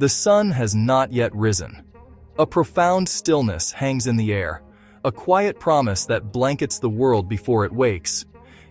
The sun has not yet risen. A profound stillness hangs in the air, a quiet promise that blankets the world before it wakes.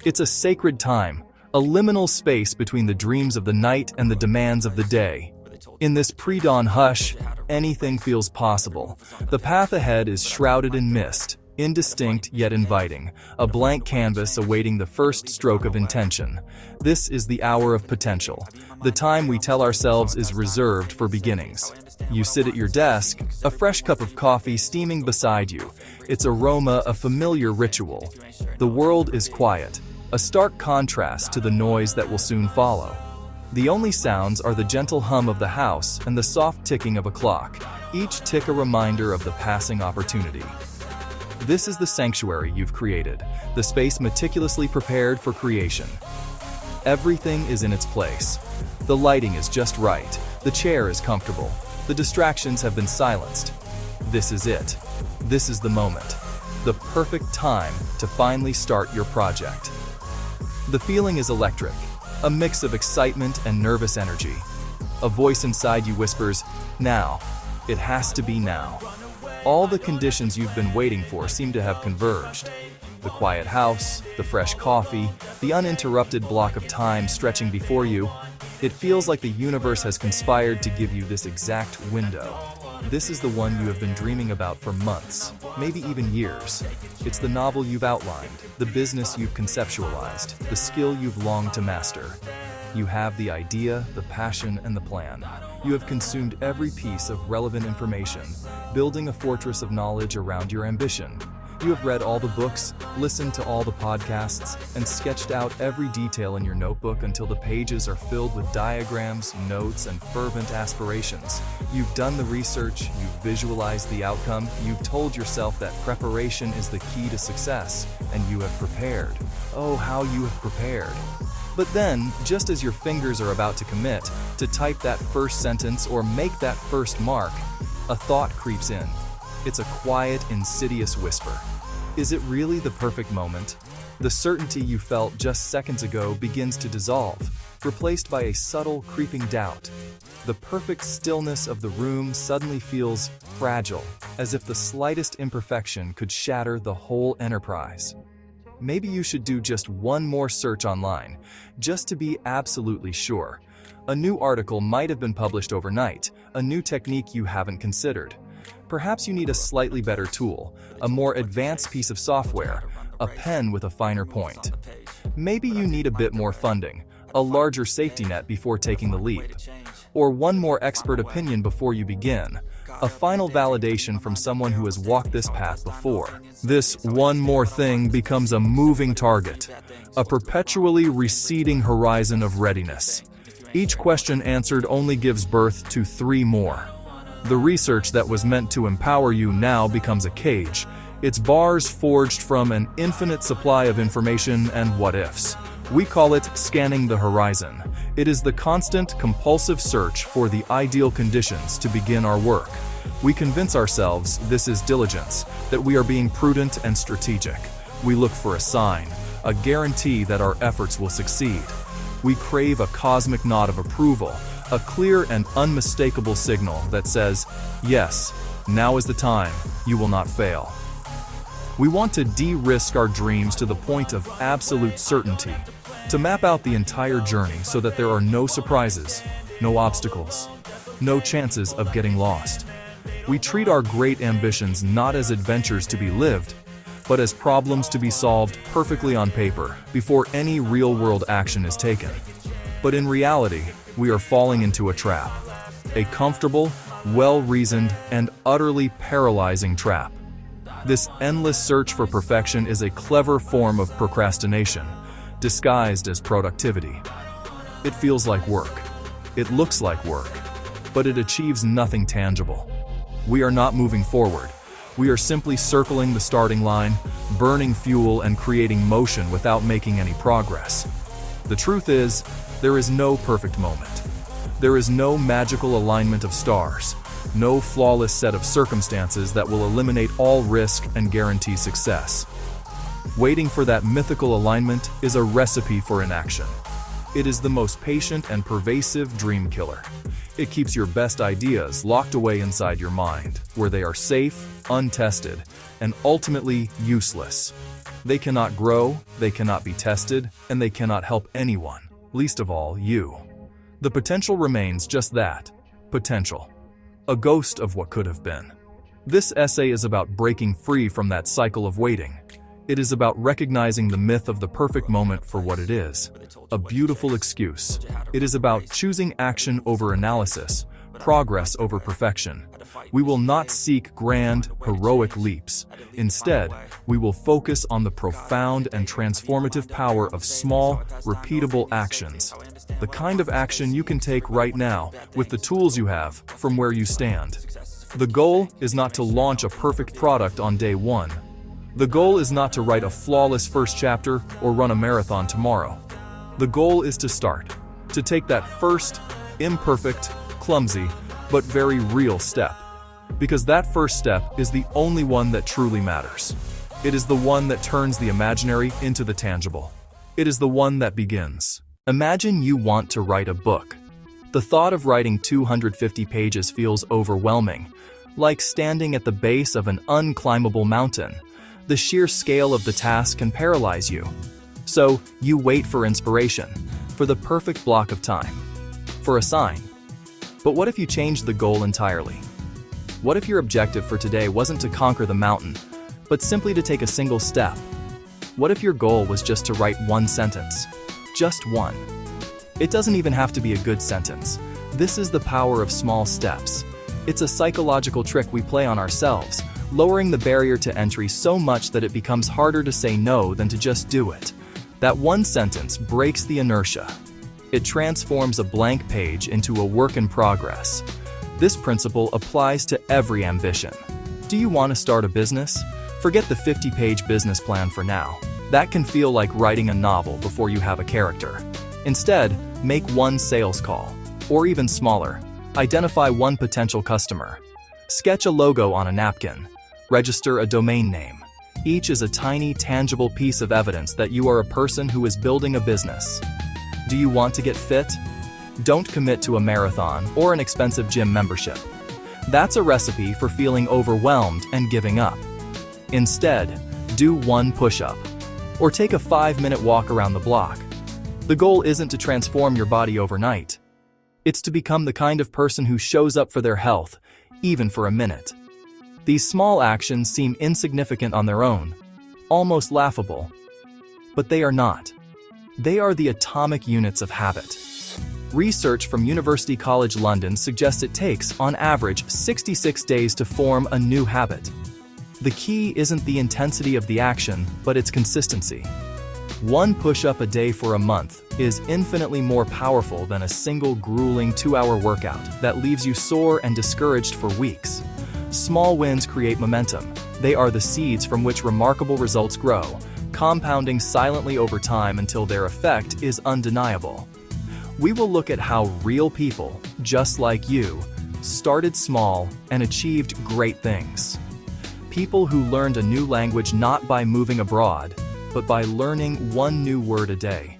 It's a sacred time, a liminal space between the dreams of the night and the demands of the day. In this pre-dawn hush, anything feels possible. The path ahead is shrouded in mist, indistinct yet inviting, a blank canvas awaiting the first stroke of intention. This is the hour of potential, the time we tell ourselves is reserved for beginnings. You sit at your desk, a fresh cup of coffee steaming beside you, its aroma a familiar ritual. The world is quiet, a stark contrast to the noise that will soon follow. The only sounds are the gentle hum of the house and the soft ticking of a clock, each tick a reminder of the passing opportunity. This is the sanctuary you've created, the space meticulously prepared for creation. Everything is in its place. The lighting is just right, the chair is comfortable, the distractions have been silenced. This is it. This is the moment. The perfect time to finally start your project. The feeling is electric, a mix of excitement and nervous energy. A voice inside you whispers, "Now. It has to be now." All the conditions you've been waiting for seem to have converged. The quiet house, the fresh coffee, the uninterrupted block of time stretching before you. It feels like the universe has conspired to give you this exact window. This is the one you have been dreaming about for months, maybe even years. It's the novel you've outlined, the business you've conceptualized, the skill you've longed to master. You have the idea, the passion, and the plan. You have consumed every piece of relevant information, building a fortress of knowledge around your ambition. You have read all the books, listened to all the podcasts, and sketched out every detail in your notebook until the pages are filled with diagrams, notes, and fervent aspirations. You've done the research, you've visualized the outcome, you've told yourself that preparation is the key to success, and you have prepared. Oh, how you have prepared. But then, just as your fingers are about to commit, to type that first sentence or make that first mark, a thought creeps in. It's a quiet, insidious whisper. Is it really the perfect moment? The certainty you felt just seconds ago begins to dissolve, replaced by a subtle, creeping doubt. The perfect stillness of the room suddenly feels fragile, as if the slightest imperfection could shatter the whole enterprise. Maybe you should do just one more search online, just to be absolutely sure. A new article might have been published overnight, a new technique you haven't considered. Perhaps you need a slightly better tool, a more advanced piece of software, a pen with a finer point. Maybe you need a bit more funding, a larger safety net before taking the leap. Or one more expert opinion before you begin, a final validation from someone who has walked this path before. This one more thing becomes a moving target, a perpetually receding horizon of readiness. Each question answered only gives birth to 3 more. The research that was meant to empower you now becomes a cage, its bars forged from an infinite supply of information and what-ifs. We call it scanning the horizon. It is the constant, compulsive search for the ideal conditions to begin our work. We convince ourselves this is diligence, that we are being prudent and strategic. We look for a sign, a guarantee that our efforts will succeed. We crave a cosmic nod of approval, a clear and unmistakable signal that says, yes, now is the time, you will not fail. We want to de-risk our dreams to the point of absolute certainty, to map out the entire journey so that there are no surprises, no obstacles, no chances of getting lost. We treat our great ambitions not as adventures to be lived, but as problems to be solved perfectly on paper before any real-world action is taken. But in reality, we are falling into a trap. A comfortable, well-reasoned, and utterly paralyzing trap. This endless search for perfection is a clever form of procrastination, disguised as productivity. It feels like work. It looks like work, but it achieves nothing tangible. We are not moving forward. We are simply circling the starting line, burning fuel and creating motion without making any progress. The truth is, there is no perfect moment. There is no magical alignment of stars, no flawless set of circumstances that will eliminate all risk and guarantee success. Waiting for that mythical alignment is a recipe for inaction. It is the most patient and pervasive dream killer. It keeps your best ideas locked away inside your mind, where they are safe, untested, and ultimately useless. They cannot grow, they cannot be tested, and they cannot help anyone, least of all you. The potential remains just that, potential. A ghost of what could have been. This essay is about breaking free from that cycle of waiting. It is about recognizing the myth of the perfect moment for what it is, a beautiful excuse. It is about choosing action over analysis, progress over perfection. We will not seek grand, heroic leaps. Instead, we will focus on the profound and transformative power of small, repeatable actions. The kind of action you can take right now, with the tools you have, from where you stand. The goal is not to launch a perfect product on day one. The goal is not to write a flawless first chapter or run a marathon tomorrow. The goal is to start, to take that first, imperfect, clumsy, but very real step. Because that first step is the only one that truly matters. It is the one that turns the imaginary into the tangible. It is the one that begins. Imagine you want to write a book. The thought of writing 250 pages feels overwhelming, like standing at the base of an unclimbable mountain. The sheer scale of the task can paralyze you. So, you wait for inspiration, for the perfect block of time, for a sign. But what if you changed the goal entirely? What if your objective for today wasn't to conquer the mountain, but simply to take a single step? What if your goal was just to write one sentence? Just one. It doesn't even have to be a good sentence. This is the power of small steps. It's a psychological trick we play on ourselves, lowering the barrier to entry so much that it becomes harder to say no than to just do it. That one sentence breaks the inertia. It transforms a blank page into a work in progress. This principle applies to every ambition. Do you want to start a business? Forget the 50-page business plan for now. That can feel like writing a novel before you have a character. Instead, make one sales call, or even smaller. Identify one potential customer. Sketch a logo on a napkin. Register a domain name. Each is a tiny, tangible piece of evidence that you are a person who is building a business. Do you want to get fit? Don't commit to a marathon or an expensive gym membership. That's a recipe for feeling overwhelmed and giving up. Instead, do one push-up, or take a 5-minute walk around the block. The goal isn't to transform your body overnight. It's to become the kind of person who shows up for their health, even for a minute. These small actions seem insignificant on their own, almost laughable. But they are not. They are the atomic units of habit. Research from University College London suggests it takes, on average, 66 days to form a new habit. The key isn't the intensity of the action, but its consistency. One push-up a day for a month is infinitely more powerful than a single grueling 2-hour workout that leaves you sore and discouraged for weeks. Small wins create momentum. They are the seeds from which remarkable results grow, compounding silently over time until their effect is undeniable. We will look at how real people, just like you, started small and achieved great things. People who learned a new language not by moving abroad, but by learning one new word a day.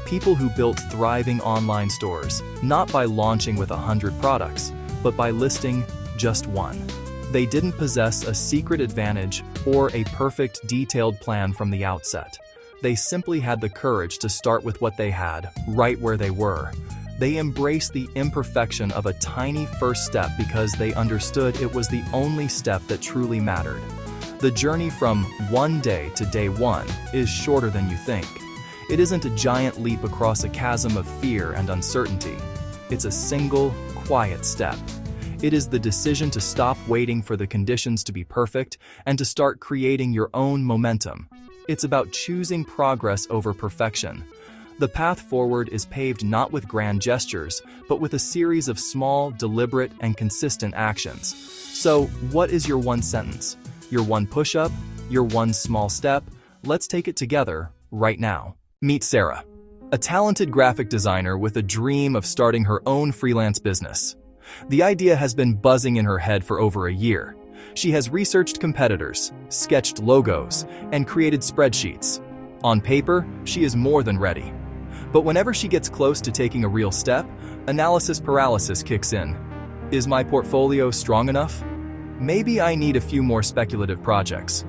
People who built thriving online stores, not by launching with 100 products, but by listing just one. They didn't possess a secret advantage or a perfect, detailed plan from the outset. They simply had the courage to start with what they had, right where they were. They embraced the imperfection of a tiny first step because they understood it was the only step that truly mattered. The journey from one day to day one is shorter than you think. It isn't a giant leap across a chasm of fear and uncertainty. It's a single, quiet step. It is the decision to stop waiting for the conditions to be perfect and to start creating your own momentum. It's about choosing progress over perfection. The path forward is paved not with grand gestures, but with a series of small, deliberate, and consistent actions. So, what is your one sentence? Your one push-up? Your one small step? Let's take it together, right now. Meet Sarah, a talented graphic designer with a dream of starting her own freelance business. The idea has been buzzing in her head for over a year. She has researched competitors, sketched logos, and created spreadsheets. On paper, she is more than ready. But whenever she gets close to taking a real step, analysis paralysis kicks in. Is my portfolio strong enough? Maybe I need a few more speculative projects.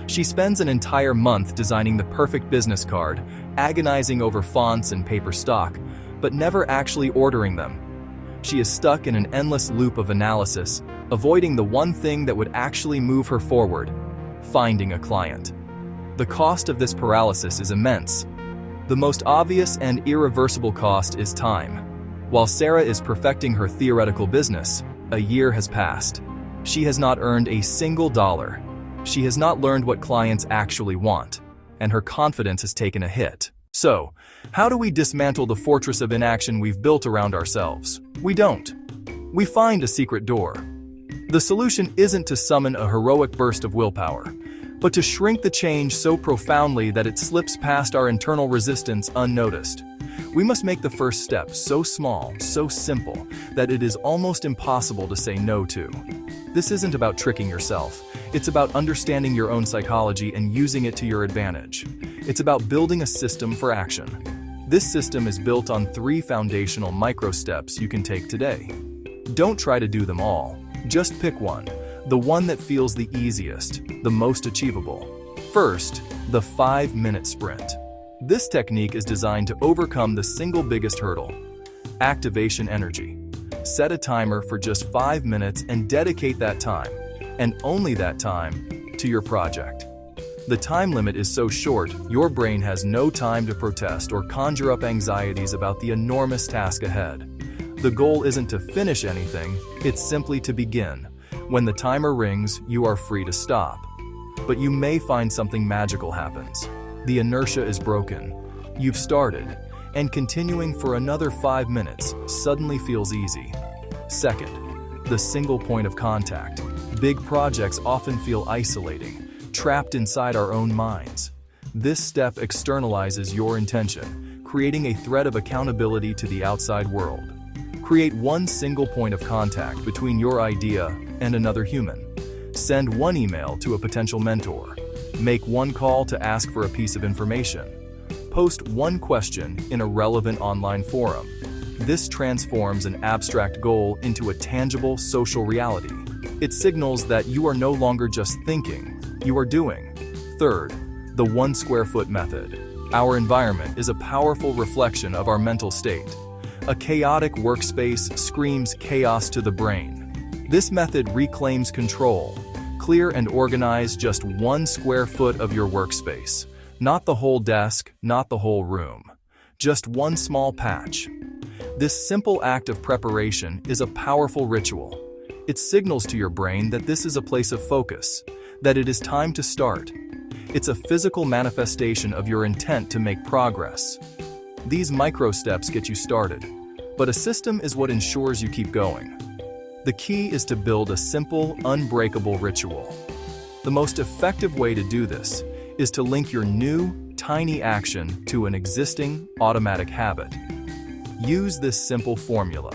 She spends an entire month designing the perfect business card, agonizing over fonts and paper stock, but never actually ordering them. She is stuck in an endless loop of analysis, avoiding the one thing that would actually move her forward: finding a client. The cost of this paralysis is immense. The most obvious and irreversible cost is time. While Sarah is perfecting her theoretical business, a year has passed. She has not earned a single dollar. She has not learned what clients actually want, and her confidence has taken a hit. So, how do we dismantle the fortress of inaction we've built around ourselves? We don't. We find a secret door. The solution isn't to summon a heroic burst of willpower, but to shrink the change so profoundly that it slips past our internal resistance unnoticed. We must make the first step so small, so simple, that it is almost impossible to say no to. This isn't about tricking yourself. It's about understanding your own psychology and using it to your advantage. It's about building a system for action. This system is built on 3 foundational micro steps you can take today. Don't try to do them all. Just pick one, the one that feels the easiest, the most achievable. First, the 5-minute sprint. This technique is designed to overcome the single biggest hurdle: activation energy. Set a timer for just 5 minutes and dedicate that time, and only that time, to your project. The time limit is so short, your brain has no time to protest or conjure up anxieties about the enormous task ahead. The goal isn't to finish anything, it's simply to begin. When the timer rings, you are free to stop. But you may find something magical happens. The inertia is broken. You've started, and continuing for another 5 minutes suddenly feels easy. Second, the single point of contact. Big projects often feel isolating, trapped inside our own minds. This step externalizes your intention, creating a thread of accountability to the outside world. Create one single point of contact between your idea and another human. Send one email to a potential mentor. Make one call to ask for a piece of information. Post one question in a relevant online forum. This transforms an abstract goal into a tangible social reality. It signals that you are no longer just thinking, you are doing. Third, the 1 square foot method. Our environment is a powerful reflection of our mental state. A chaotic workspace screams chaos to the brain. This method reclaims control. Clear and organize just 1 square foot of your workspace. Not the whole desk, not the whole room. Just one small patch. This simple act of preparation is a powerful ritual. It signals to your brain that this is a place of focus, that it is time to start. It's a physical manifestation of your intent to make progress. These micro steps get you started, but a system is what ensures you keep going. The key is to build a simple, unbreakable ritual. The most effective way to do this is to link your new, tiny action to an existing, automatic habit. Use this simple formula.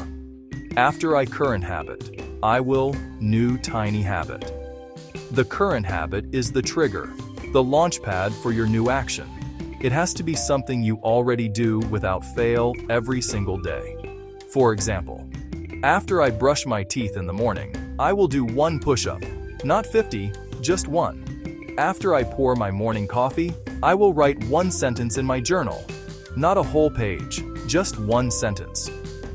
After I current habit, I will new tiny habit. The current habit is the trigger, the launchpad for your new action. It has to be something you already do without fail every single day. For example, after I brush my teeth in the morning, I will do 1 push-up, not 50, just 1. After I pour my morning coffee, I will write 1 sentence in my journal, not a whole page, just 1 sentence.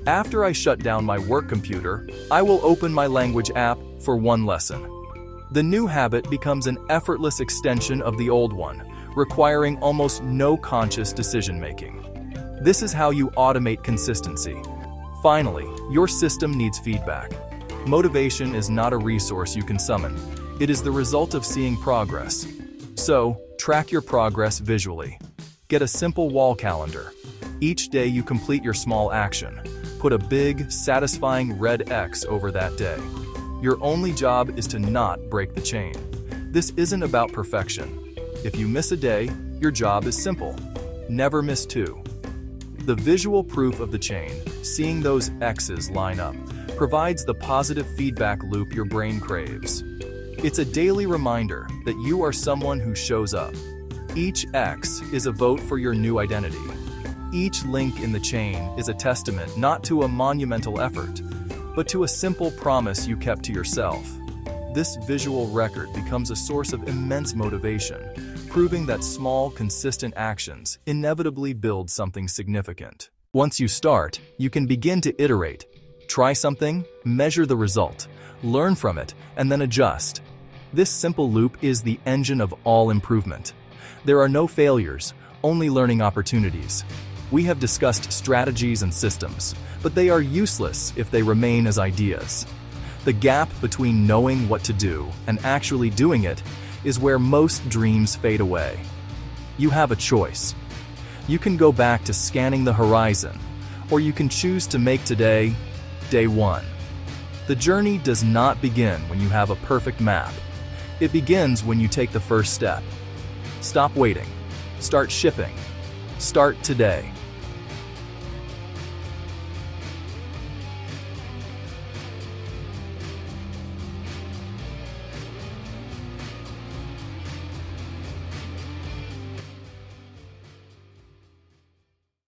After I shut down my work computer, I will open my language app for 1 lesson. The new habit becomes an effortless extension of the old one, requiring almost no conscious decision-making. This is how you automate consistency. Finally, your system needs feedback. Motivation is not a resource you can summon. It is the result of seeing progress. So, track your progress visually. Get a simple wall calendar. Each day you complete your small action. Put a big, satisfying red X over that day. Your only job is to not break the chain. This isn't about perfection. If you miss a day, your job is simple. Never miss 2. The visual proof of the chain, seeing those X's line up, provides the positive feedback loop your brain craves. It's a daily reminder that you are someone who shows up. Each X is a vote for your new identity. Each link in the chain is a testament not to a monumental effort, but to a simple promise you kept to yourself. This visual record becomes a source of immense motivation, proving that small, consistent actions inevitably build something significant. Once you start, you can begin to iterate. Try something, measure the result, learn from it, and then adjust. This simple loop is the engine of all improvement. There are no failures, only learning opportunities. We have discussed strategies and systems, but they are useless if they remain as ideas. The gap between knowing what to do and actually doing it is where most dreams fade away. You have a choice. You can go back to scanning the horizon, or you can choose to make today day one. The journey does not begin when you have a perfect map. It begins when you take the first step. Stop waiting. Start shipping. Start today.